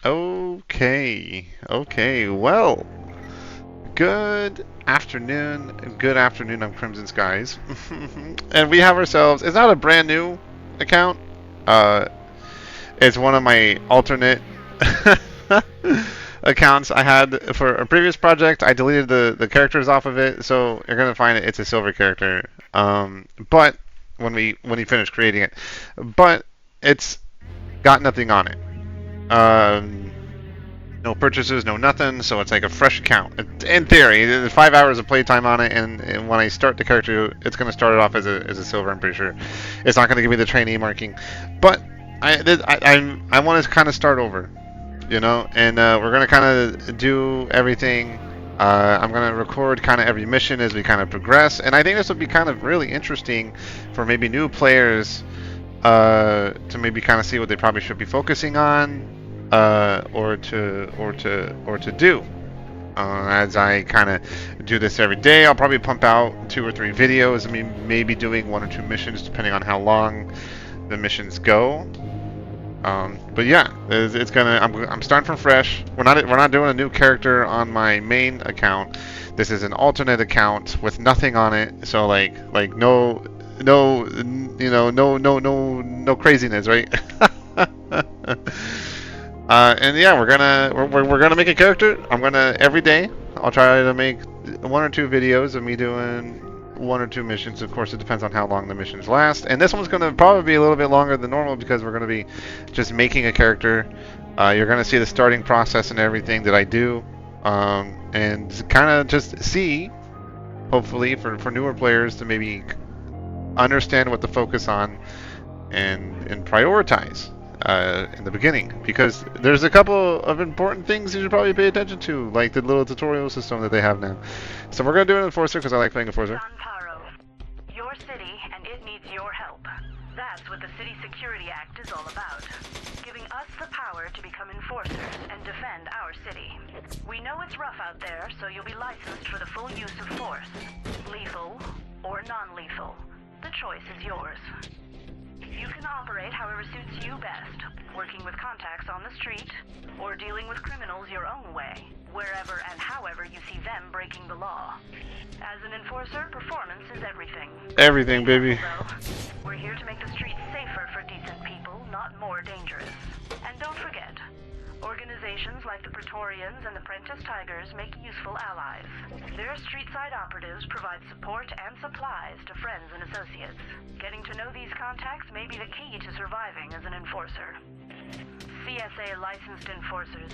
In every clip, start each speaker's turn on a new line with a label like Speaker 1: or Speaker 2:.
Speaker 1: Okay. Okay. Well, good afternoon on Crimson Skies. And we have ourselves, it's not a brand new account. Uh, it's one of my alternate accounts I had for a previous project. I deleted the characters off of it, so you're gonna find it's a silver character. But when we finish creating it, but it's got nothing on it. Um, no purchases, no nothing. So it's like a fresh account. In theory, there's 5 hours of playtime on it, and when I start the character, it's going to start it off as a silver. I'm pretty sure. It's not going to give me the trainee marking, but I want to kind of start over, and we're going to kind of do everything. I'm going to record kind of every mission as we kind of progress, and I think this will be kind of really interesting for maybe new players to maybe kind of see what they probably should be focusing on, or to do. As I kind of do this every day, I'll probably pump out 2 or 3 videos. I mean, maybe doing 1 or 2 missions depending on how long the missions go. But yeah, it's gonna. I'm starting from fresh. We're not doing a new character on my main account. This is an alternate account with nothing on it. So like no craziness, right? And yeah, we're gonna make a character. I'm gonna every day. I'll try to make 1 or 2 videos of me doing 1 or 2 missions. Of course, it depends on how long the missions last. And this one's gonna probably be a little bit longer than normal because we're gonna be just making a character. You're gonna see the starting process and everything that I do, and kind of just see, hopefully, for newer players to maybe understand what to focus on and prioritize in the beginning, because there's a couple of important things you should probably pay attention to, like the little tutorial system that they have now. So we're going to do an Enforcer because I like playing Enforcer.
Speaker 2: Your city, and it needs your help. That's what the City Security Act is all about. Giving us the power to become enforcers and defend our city. We know it's rough out there, so you'll be licensed for the full use of force. Lethal or non-lethal. The choice is yours. You can operate however suits you best, working with contacts on the street, or dealing with criminals your own way, wherever and however you see them breaking the law. As an enforcer, performance is everything.
Speaker 1: Everything, baby.
Speaker 2: We're here to make the streets safer for decent people, not more dangerous. And don't forget, organizations like the Praetorians and the Prentice Tigers make useful allies. Their street-side operatives provide support and supplies to friends and associates. Getting to know these contacts may be the key to surviving as an enforcer. CSA licensed enforcers.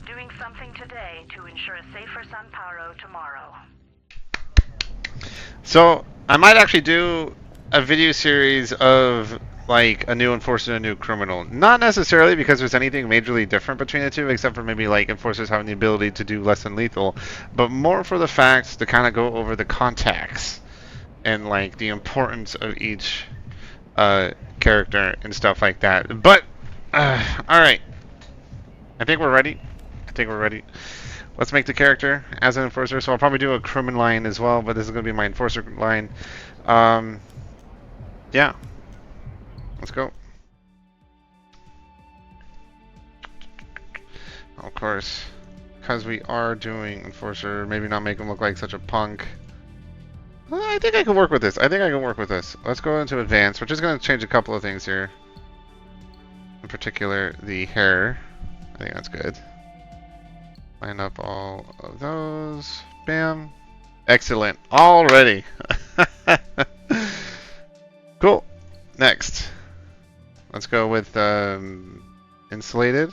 Speaker 2: Doing something today to ensure a safer San Paro tomorrow.
Speaker 1: So I might actually do a video series of like a new enforcer and a new criminal. Not necessarily because there's anything majorly different between the two, except for maybe like enforcers having the ability to do less than lethal, but more for the fact to kind of go over the contacts and like the importance of each character and stuff like that. But all right, I think we're ready. Let's make the character as an enforcer. So I'll probably do a crewman line as well, but this is going to be my enforcer line. Yeah. Let's go. Of course, because we are doing enforcer, maybe not make him look like such a punk. I think I can work with this. Let's go into advanced. We're just going to change a couple of things here. In particular, the hair. I think that's good. Line up all of those. Bam. Excellent. Already. Cool. Next. Let's go with insulated.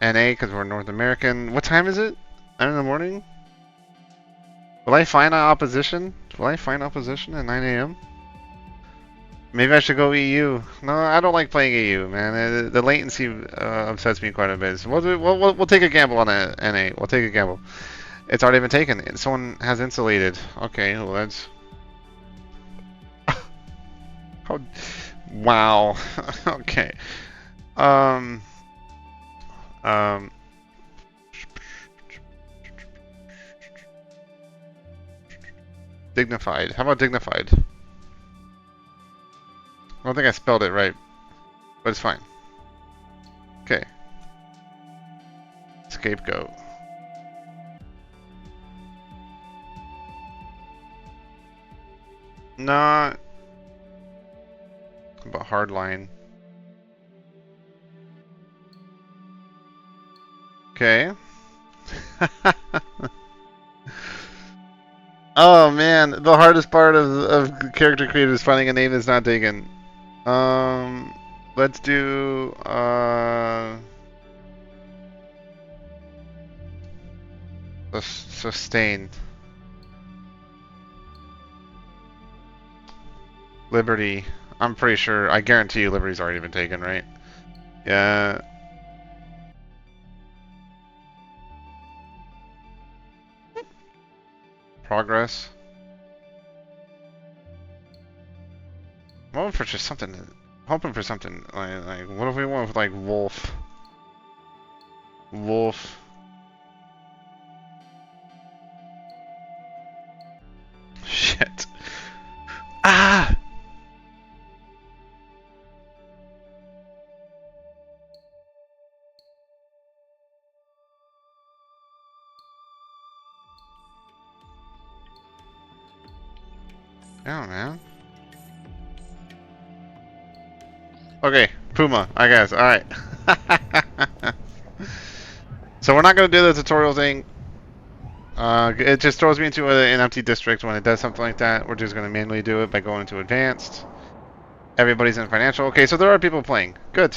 Speaker 1: NA because we're North American. What time is it? 9 in the morning? Will I find opposition? At 9 a.m.? Maybe I should go EU. No, I don't like playing EU, man. The latency upsets me quite a bit. So we'll take a gamble on a NA. We'll take a gamble. It's already been taken. Someone has insulated. Okay, well that's... How... Wow. Okay. Dignified. How about dignified? I don't think I spelled it right, but it's fine. Okay. Scapegoat. Not about hardline. Okay. Oh man, the hardest part of character creator is finding a name that's not taken. Let's do sustained. Liberty. I'm pretty sure. I guarantee you, Liberty's already been taken, right? Yeah. Progress. I'm hoping for just something. Hoping for something like what if we went with like Wolf? Wolf. Shit. Ah! Oh, man. Okay, Puma, I guess. Alright. So we're not going to do the tutorial thing. It just throws me into an empty district when it does something like that. We're just going to manually do it by going into advanced. Everybody's in financial. Okay, so there are people playing. Good.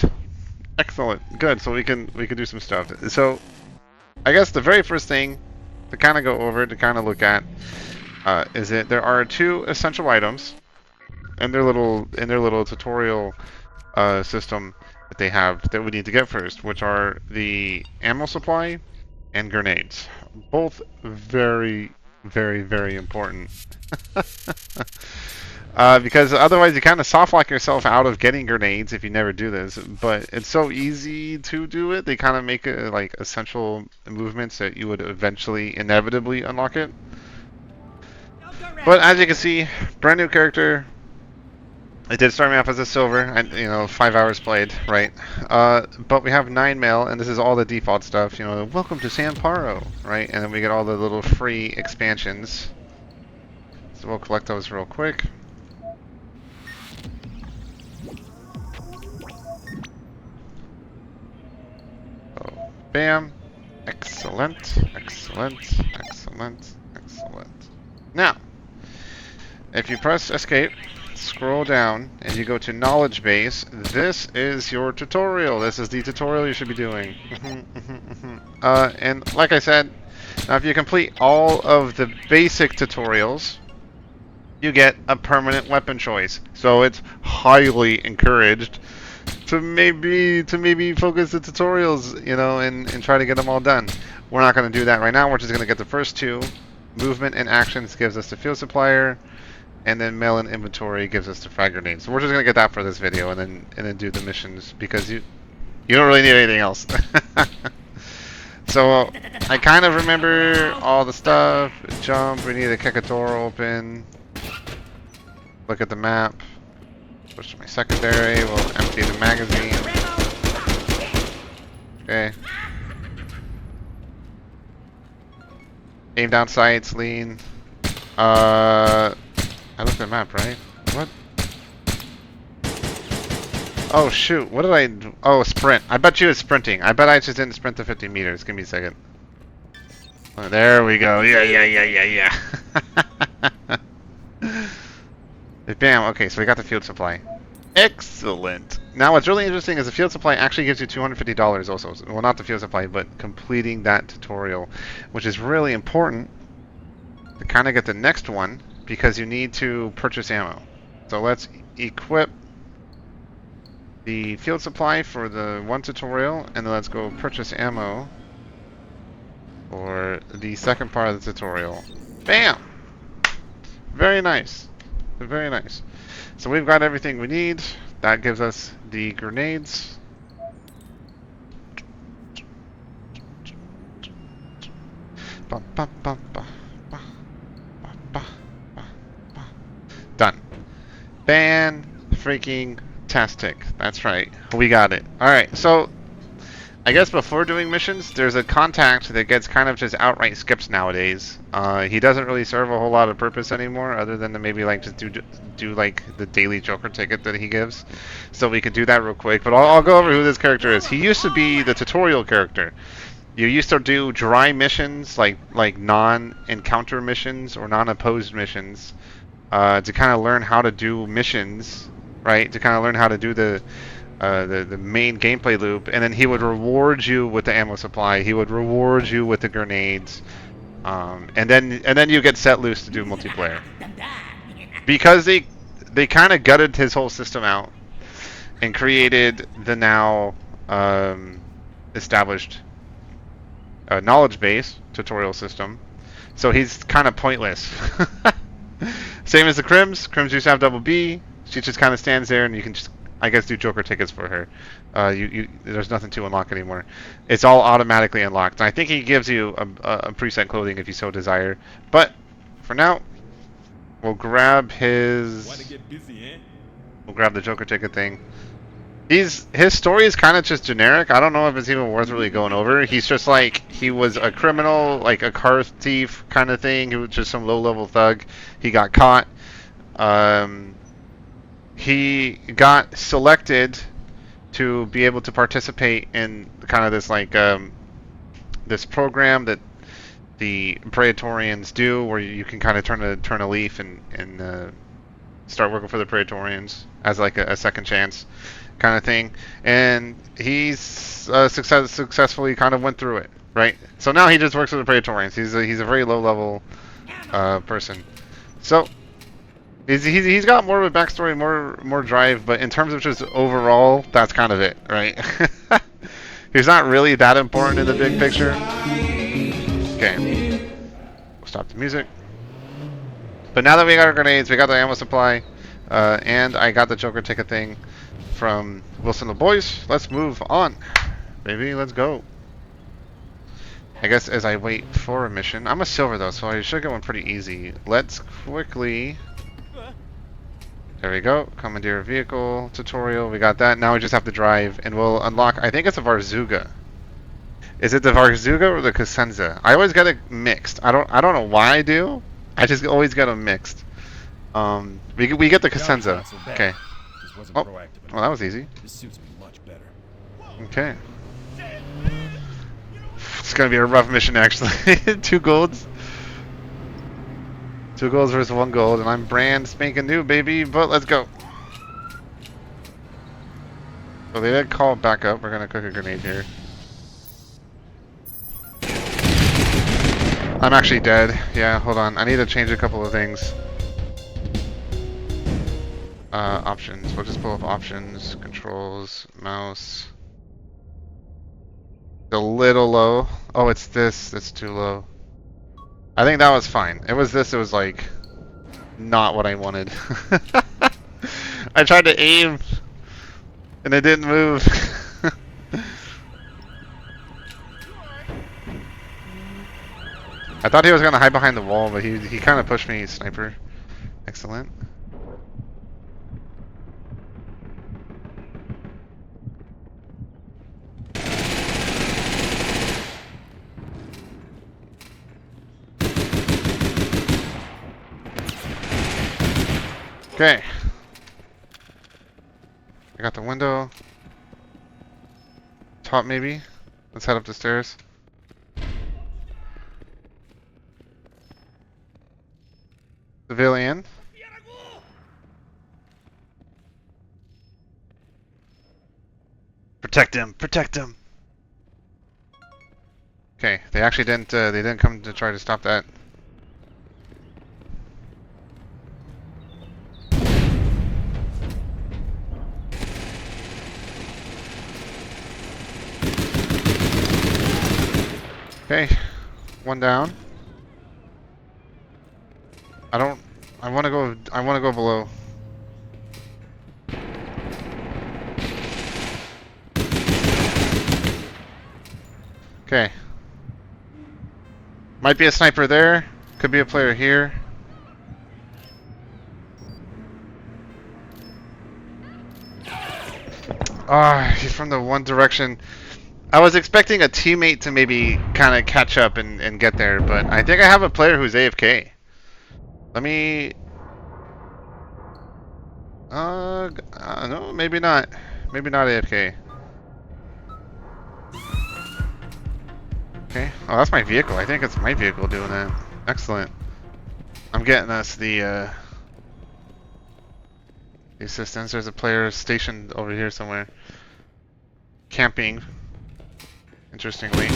Speaker 1: Excellent. Good. So we can do some stuff. So I guess the very first thing to kind of go over, to kind of look at, is that there are 2 essential items in their little tutorial system that they have that we need to get first, which are the ammo supply and grenades. Both very, very, very important. Because otherwise you kind of soft lock yourself out of getting grenades if you never do this. But it's so easy to do it. They kind of make it like essential movements that you would eventually, inevitably unlock it. But as you can see, brand new character. It did start me off as a silver, and 5 hours played, right? But we have 9 mail, and this is all the default stuff. Welcome to Samparo, right? And then we get all the little free expansions. So we'll collect those real quick. So, bam. Excellent, excellent, excellent, excellent. Now, if you press escape, scroll down, and you go to knowledge base, this is your tutorial. This is the tutorial you should be doing. And like I said, now if you complete all of the basic tutorials, you get a permanent weapon choice. So it's highly encouraged to maybe focus the tutorials, and try to get them all done. We're not going to do that right now. We're just going to get the first 2. Movement and actions gives us the field supplier, and then mail and inventory gives us the frag grenade. So we're just gonna get that for this video, and then do the missions because you don't really need anything else. So I kind of remember all the stuff. Jump. We need to kick a door open. Look at the map. Switch to my secondary. We'll empty the magazine. Okay. Aim down sights. Lean. I looked at the map, right? What? Oh, shoot. What did I do? Oh, sprint. I bet you it's sprinting. I bet I just didn't sprint the 50 meters. Give me a second. Oh, there we go. Yeah. Bam. Okay, so we got the field supply. Excellent. Now, what's really interesting is the field supply actually gives you $250 also. Well, not the field supply, but completing that tutorial, which is really important to kind of get the next one, because you need to purchase ammo. So let's equip the field supply for the 1 tutorial, and then let's go purchase ammo for the second part of the tutorial. Bam! Very nice. Very nice. So we've got everything we need. That gives us the grenades. Ba, ba, ba, ba. Done. Fan freaking tastic. That's right. We got it. Alright, so I guess before doing missions, there's a contact that gets kind of just outright skips nowadays. He doesn't really serve a whole lot of purpose anymore, other than to maybe like just do like the daily Joker ticket that he gives. So we can do that real quick. But I'll go over who this character is. He used to be the tutorial character. You used to do dry missions, like non-encounter missions or non-opposed missions, to kind of learn how to do missions, right? To kind of learn how to do the main gameplay loop, and then he would reward you with the ammo supply. He would reward you with the grenades, and then you get set loose to do multiplayer. Because they kind of gutted his whole system out and created the now established knowledge base tutorial system. So he's kind of pointless. Same as the Crims. Crims used to have double B. She just kind of stands there, and you can just, I guess, do Joker tickets for her. There's nothing to unlock anymore. It's all automatically unlocked. And I think he gives you a preset clothing if you so desire. But for now, we'll grab his. We'll grab the Joker ticket thing. His story is kind of just generic. I don't know if it's even worth really going over. He's just like, he was a criminal, like a car thief kind of thing. He was just some low-level thug. He got caught. He got selected to be able to participate in kind of this like this program that the Praetorians do, where you can kind of turn a leaf and start working for the Praetorians as like a second chance kind of thing. And he's successfully kind of went through it, right? So now he just works with the Praetorians. He's a very low level person. So he's got more of a backstory, more drive, but in terms of just overall, that's kind of it, right? He's not really that important in the big picture. Okay, we'll stop the music. But now that we got our grenades, we got the ammo supply, and I got the Joker ticket thing from Wilson the Boys, let's move on. Baby, let's go. I guess as I wait for a mission, I'm a silver though, so I should get one pretty easy. Let's quickly... There we go. Commandeer a vehicle tutorial. We got that. Now we just have to drive, and we'll unlock. I think it's a Varzuga. Is it the Varzuga or the Cosenza? I always get it mixed. I don't know why I do. I just always get them mixed. We get the Cosenza. Okay. Oh, well, that was easy. Okay. It's gonna be a rough mission actually. 2 golds. 2 golds versus 1 gold, and I'm brand spanking new, baby, but let's go. So they did call back up. We're gonna cook a grenade here. I'm actually dead. Yeah, hold on. I need to change a couple of things. Options. We'll just pull up options, controls, mouse. A little low. Oh, it's this. That's too low. I think that was fine. It was this. It was like not what I wanted. I tried to aim and it didn't move. I thought he was gonna hide behind the wall, but he kind of pushed me. Sniper. Excellent. Okay. I got the window. Top maybe. Let's head up the stairs. Civilian. Protect him! Protect him! Okay, they actually didn't. They didn't come to try to stop that. Okay, 1 down. I want to go below. Okay. Might be a sniper there. Could be a player here. Ah, he's from the one direction. I was expecting a teammate to maybe kind of catch up and get there, but I think I have a player who's AFK. Let me. No, maybe not. Maybe not AFK. Okay. Oh, that's my vehicle. I think it's my vehicle doing that. Excellent. I'm getting us the assistance. There's a player stationed over here somewhere. Camping. Interestingly.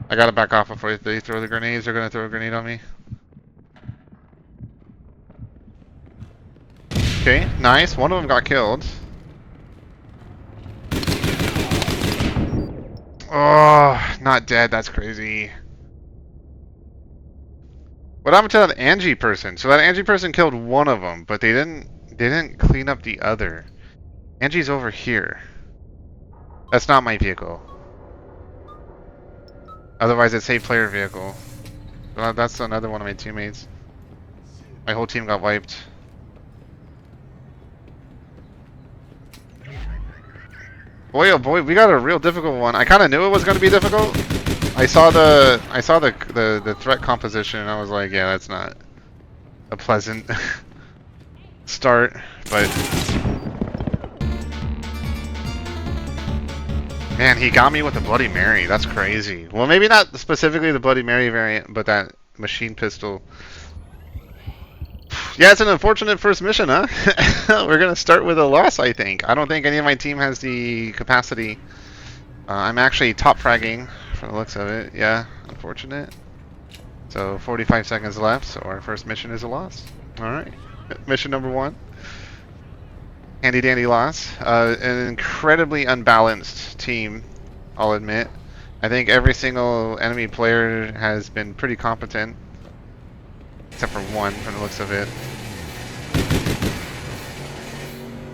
Speaker 1: I gotta back off before they throw the grenades. They're gonna throw a grenade on me. Okay, nice. One of them got killed. Oh, not dead. That's crazy. What happened to that Angie person? So that Angie person killed one of them, but they didn't clean up the other. Angie's over here. That's not my vehicle. Otherwise, it's a player vehicle. Well, that's another one of my teammates. My whole team got wiped. Boy, oh boy, we got a real difficult one. I kind of knew it was going to be difficult. I saw the threat composition, and I was like, yeah, that's not a pleasant start, but man, he got me with the Bloody Mary. That's crazy. Well, maybe not specifically the Bloody Mary variant, but that machine pistol. Yeah, it's an unfortunate first mission, huh? We're gonna start with a loss, I think. I don't think any of my team has the capacity. I'm actually top fragging, from the looks of it. Yeah, unfortunate. So 45 seconds left, so our first mission is a loss. Alright, mission number 1. Handy dandy loss. An incredibly unbalanced team, I'll admit. I think every single enemy player has been pretty competent. Except for one, from the looks of it.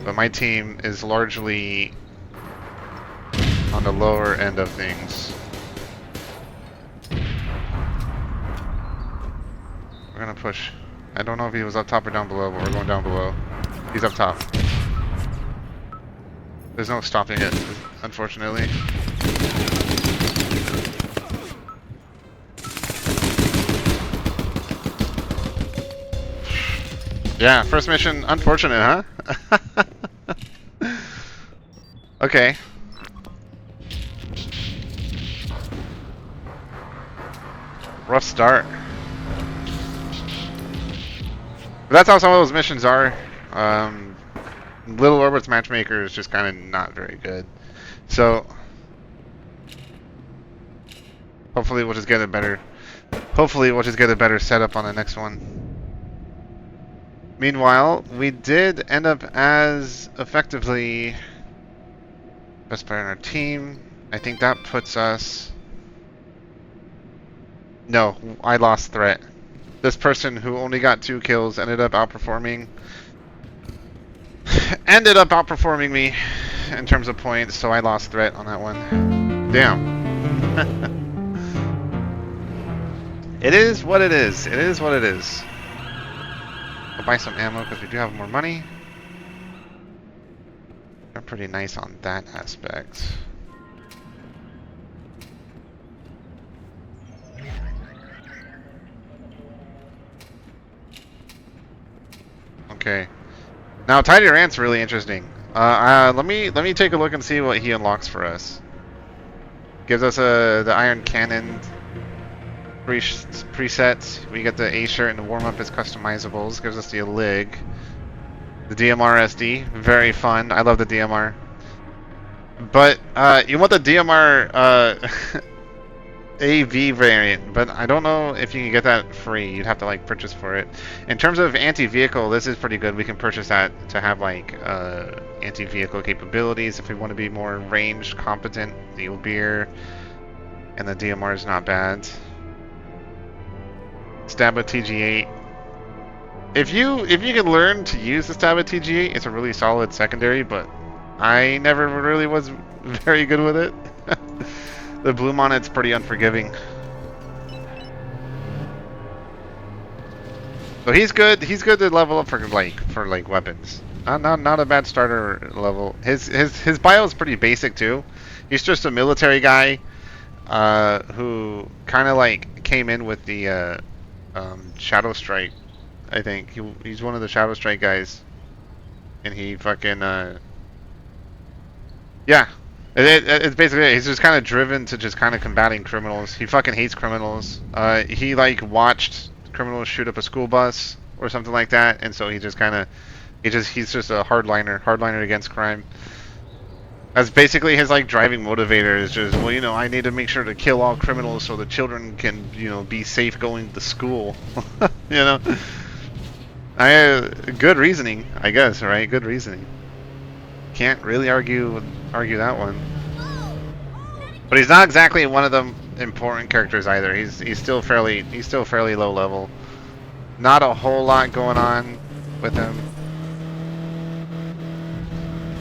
Speaker 1: But my team is largely on the lower end of things. We're gonna push. I don't know if he was up top or down below, but we're going down below. He's up top. There's no stopping it, unfortunately. Yeah, first mission, unfortunate, huh? Okay. Rough start. But that's how some of those missions are. Little Orbit's matchmaker is just kind of not very good. So, hopefully we'll just get a better. Hopefully we'll just get a better setup on the next one. Meanwhile, we did end up as effectively best player in our team. I think that puts us. No, I lost threat. This person who only got 2 kills ended up outperforming me in terms of points, so I lost threat on that one. Damn. It is what it is. It is what it is. I'll buy some ammo because we do have more money. They're pretty nice on that aspect. Okay. Now Tidy Rant's really interesting. Let me take a look and see what he unlocks for us. Gives us the Iron Cannon preset. We get the A shirt and the warm up is customizables. Gives us the Lig. The DMR SD, very fun. I love the DMR. But you want the DMR AV variant, but I don't know if you can get that free. You'd have to like purchase for it. In terms of anti-vehicle, this is pretty good. We can purchase that to have like anti-vehicle capabilities if we want to be more ranged, competent. The beer and the DMR is not bad. Stab with TG8. If you can learn to use the Stab with TG8, it's a really solid secondary, but I never really was very good with it. The bloom on it's pretty unforgiving. So he's good. He's good to level up for like weapons. Not a bad starter level. His bio is pretty basic too. He's just a military guy who kind of like came in with the Shadow Strike. I think he's one of the Shadow Strike guys, and he fucking yeah. It's basically he's just kind of driven to just kind of combating criminals. He fucking hates criminals. He like watched criminals shoot up a school bus or something like that, and so he just kind of he's just a hardliner against crime. That's basically his like driving motivator is just, well, you know, I need to make sure to kill all criminals so the children can, you know, be safe going to school. You know, good reasoning, I guess, right? Good reasoning. Can't really argue that one. But he's not exactly one of the important characters either. He's still fairly low level. Not a whole lot going on with him,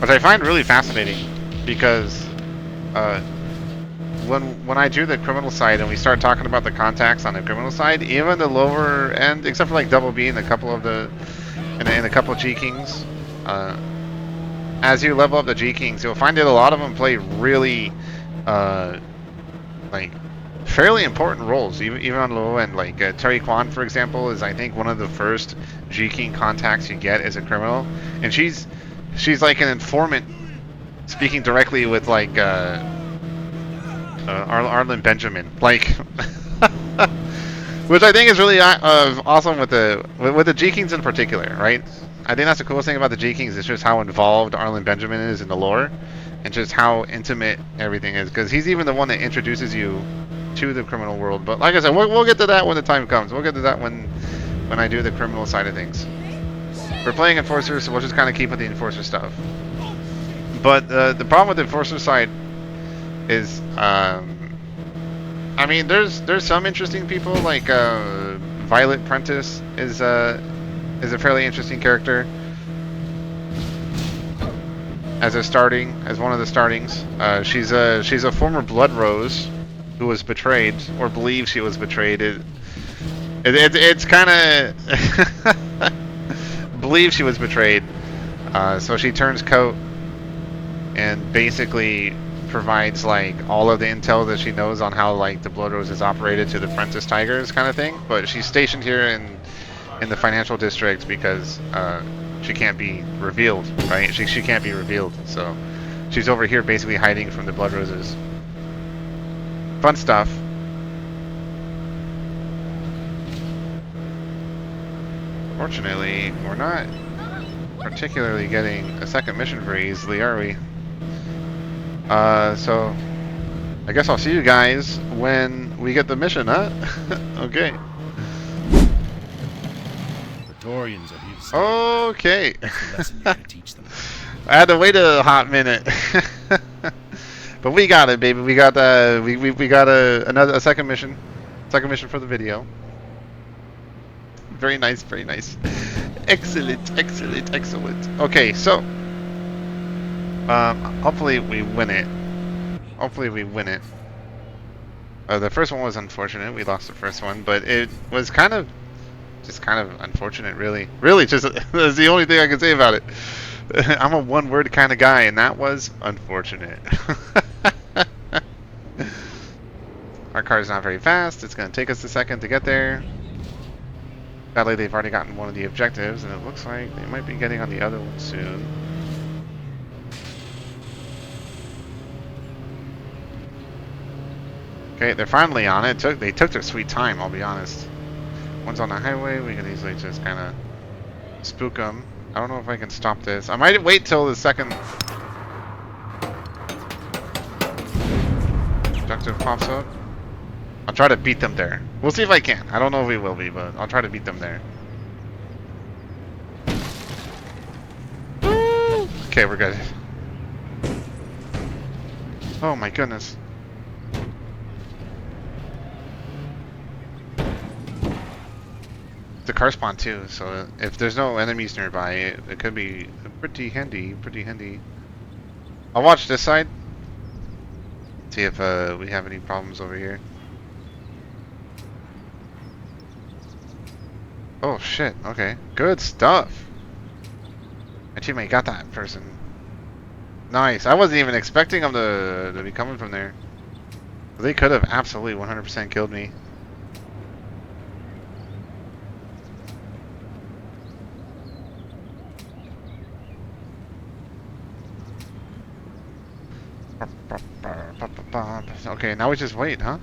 Speaker 1: which I find really fascinating because when I do the criminal side and we start talking about the contacts on the criminal side, even the lower end, except for like Double B and a couple of the and a couple of G Kings, as you level up the G Kings, you'll find that a lot of them play really like fairly important roles, even on the low end. Like Terry Kwan, for example, is I think one of the first G King contacts you get as a criminal, and she's like an informant speaking directly with like Arlen Benjamin, like, which I think is really awesome with the G Kings in particular, right? I think that's the coolest thing about the G Kings is just how involved Arlen Benjamin is in the lore, and just how intimate everything is, because he's even the one that introduces you to the criminal world. But like I said, we'll get to that when the time comes. We'll get to that when I do the criminal side of things. We're playing Enforcer, so we'll just kind of keep with the Enforcer stuff. But the problem with the Enforcer side is, I mean, there's some interesting people, like Violet Prentice is a fairly interesting character as one of the startings. She's a former Blood Rose who was betrayed, or believes she was betrayed. It's kind of believes she was betrayed. So she turns coat and basically provides like all of the intel that she knows on how like the Blood Rose is operated to the Prentice Tigers kind of thing. But she's stationed here in the financial district because she can't be revealed, right? She can't be revealed, so she's over here basically hiding from the Blood Roses. Fun stuff. Fortunately, we're not particularly getting a second mission very easily, are we? So I guess I'll see you guys when we get the mission, huh? Okay.
Speaker 3: Praetorians are here to stay.
Speaker 1: Okay.
Speaker 3: That's the lesson you're gonna teach them.
Speaker 1: I had to wait a hot minute. But we got it, baby. We got we got a second mission. Second mission for the video. Very nice, very nice. Excellent, excellent, excellent. Okay, so hopefully we win it. Hopefully we win it. The first one was unfortunate. We lost the first one, but it was kind of unfortunate, really. Really, just that's the only thing I can say about it. I'm a one-word kind of guy, and that was unfortunate. Our car's not very fast. It's going to take us a second to get there. Sadly, they've already gotten one of the objectives, and it looks like they might be getting on the other one soon. Okay, they're finally on it. They took their sweet time, I'll be honest. One's on the highway. We can easily just kind of spook them. I don't know if I can stop this. I might wait till the second objective pops up. I'll try to beat them there. We'll see if I can. I don't know if we will be, but I'll try to beat them there. Okay, we're good. Oh my goodness. The car spawn too, so if there's no enemies nearby, it could be pretty handy, I'll watch this side. See if we have any problems over here. Oh shit, okay. Good stuff. My teammate got that person. Nice. I wasn't even expecting them to be coming from there. They could have absolutely 100% killed me. Okay, now we just wait, huh?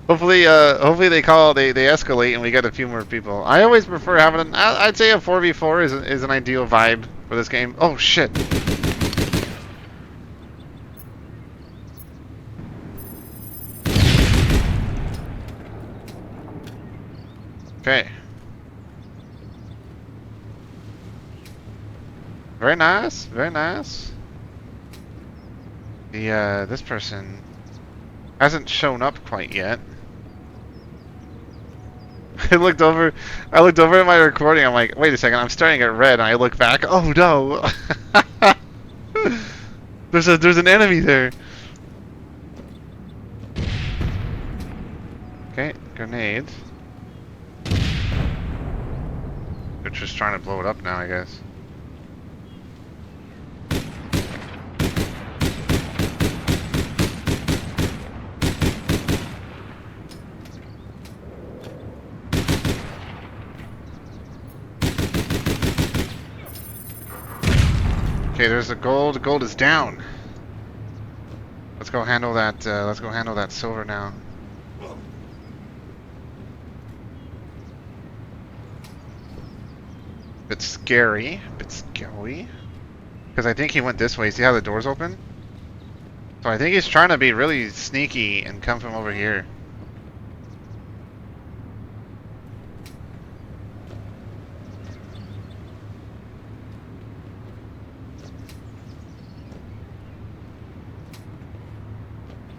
Speaker 1: Hopefully they escalate and we get a few more people. I always prefer having I'd say a 4v4 is an ideal vibe for this game. Oh shit. Okay. Very nice, very nice. This person hasn't shown up quite yet. I looked over at my recording, I'm like, wait a second, I'm starting at red, and I look back, oh no! There's an enemy there. Okay, grenade. They're just trying to blow it up now, I guess. Okay, there's the gold. The gold is down. Let's go handle that. Let's go handle that silver now. Bit scary. Bit scary. Because I think he went this way. See how the door's open? So I think he's trying to be really sneaky and come from over here.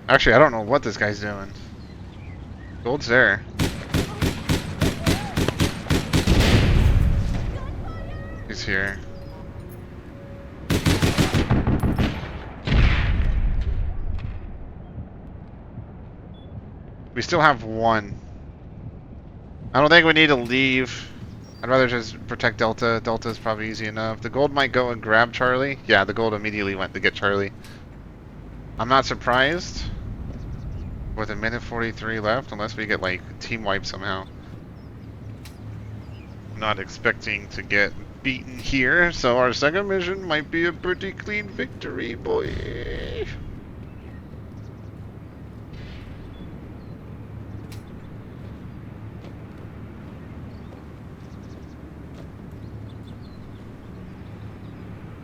Speaker 1: Actually, I don't know what this guy's doing. Gold's there. He's here. We still have one. I don't think we need to leave. I'd rather just protect Delta. Delta's probably easy enough. The gold might go and grab Charlie. Yeah, the gold immediately went to get Charlie. I'm not surprised with a minute 43 left, unless we get like team wipe somehow. I'm not expecting to get beaten here, so our second mission might be a pretty clean victory, boy.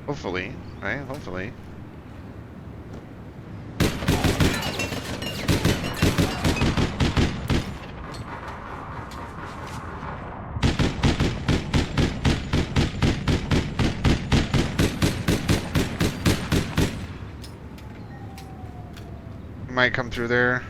Speaker 1: Hopefully, right? Hopefully. Might come through there.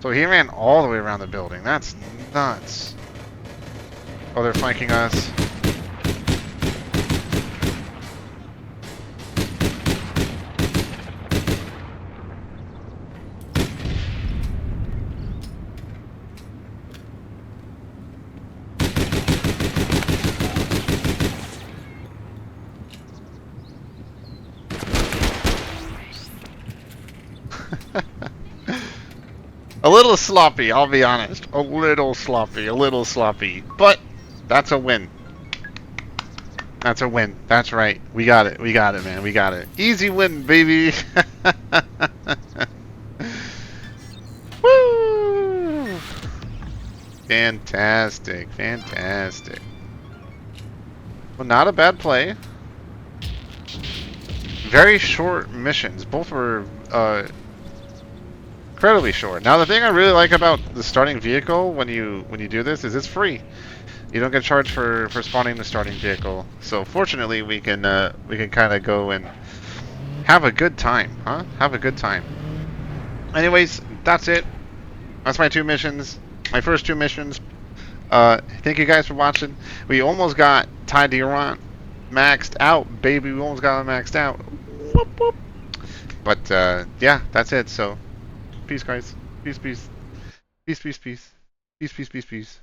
Speaker 1: So he ran all the way around the building. That's nuts. Oh, they're flanking us. A little sloppy, I'll be honest. A little sloppy. But that's a win. That's a win. That's right. We got it, man. We got it. Easy win, baby. Woo! Fantastic. Well, not a bad play. Very short missions. Both were incredibly short. Now the thing I really like about the starting vehicle when you do this is it's free. You don't get charged for spawning the starting vehicle. So fortunately we can kind of go and have a good time, huh? Have a good time. Anyways, that's it. That's my two missions. My first two missions. Thank you guys for watching. We almost got Ty Durant maxed out, baby. We almost got him maxed out. Whoop, whoop. But yeah, that's it. So peace, guys. Peace, peace, peace, peace, peace, peace, peace, peace, peace.